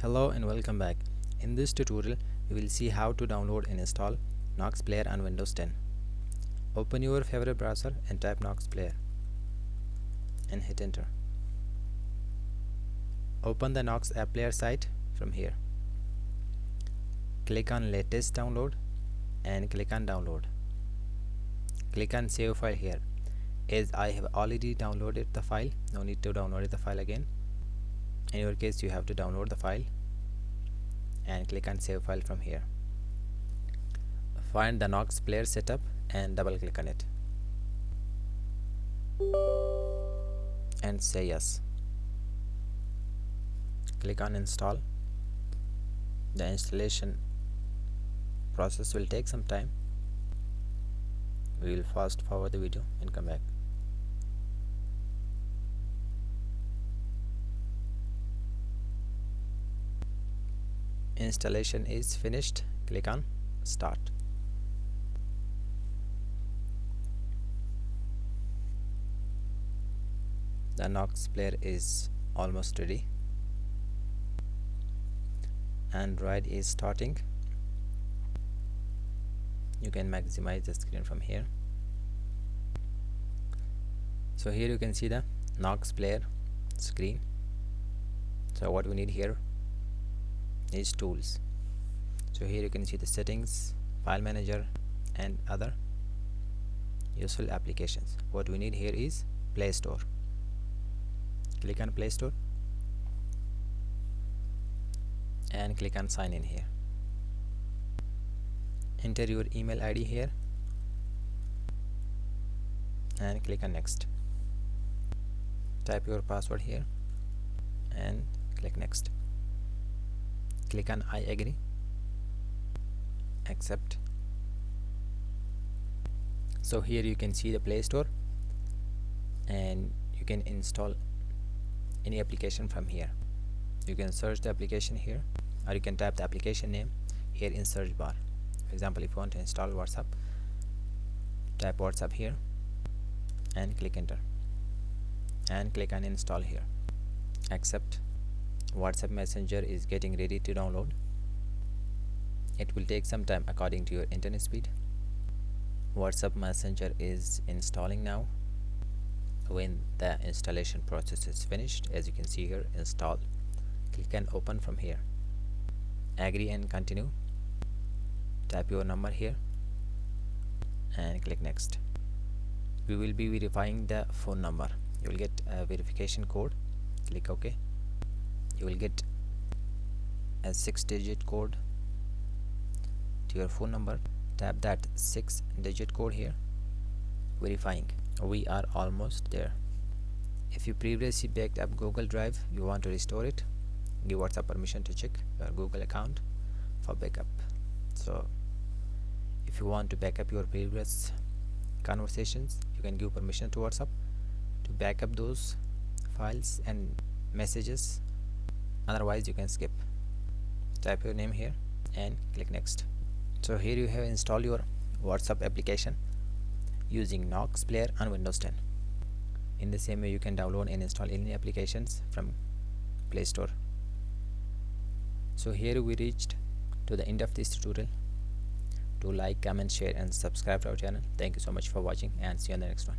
Hello and welcome back. In this tutorial, we will see how to download and install Nox Player on Windows 10. Open your favorite browser and type Nox Player and hit enter. Open the Nox App Player site from here. Click on latest download and click on download. Click on save file here. As I have already downloaded the file, no need to download the file again. In your case, you have to download the file and click on save file from here. Find the Nox Player setup and double click on it and say yes. Click on install. The installation process will take some time. We will fast forward the video and come back. Installation is finished. Click on start. The Nox Player is almost ready. Android is starting. You can maximize the screen from here. So here you can see the Nox Player screen. So what we need here is tools. So here you can see the settings, file manager and other useful applications. What we need here is Play Store. Click on Play Store and click on sign in here. Enter your email ID here and click on next. Type your password here and click next. Click on I agree, accept. So here you can see the Play Store and you can install any application from here. You can search the application here or you can type the application name here in search bar. For example, if you want to install WhatsApp, type WhatsApp here and click enter and click on install here. Accept. WhatsApp Messenger is getting ready to download. It will take some time according to your internet speed. WhatsApp Messenger is installing now. When the installation process is finished, as you can see here, install. Click and open from here. Agree and continue. Type your number here and click next. We will be verifying the phone number. You will get a verification code. Click OK. You will get a 6-digit code to your phone number. Tap that 6-digit code here. Verifying. We are almost there. If you previously backed up Google Drive, you want to restore it, give WhatsApp permission to check your Google account for backup. So if you want to back up your previous conversations, you can give permission to WhatsApp to back up those files and messages. Otherwise you can skip. Type your name here and click next. So here you have installed your WhatsApp application using Nox Player on Windows 10. In the same way, you can download and install any applications from Play Store. So here we reached to the end of this tutorial. Do like, comment, share and subscribe to our channel. Thank you so much for watching and see you on the next one.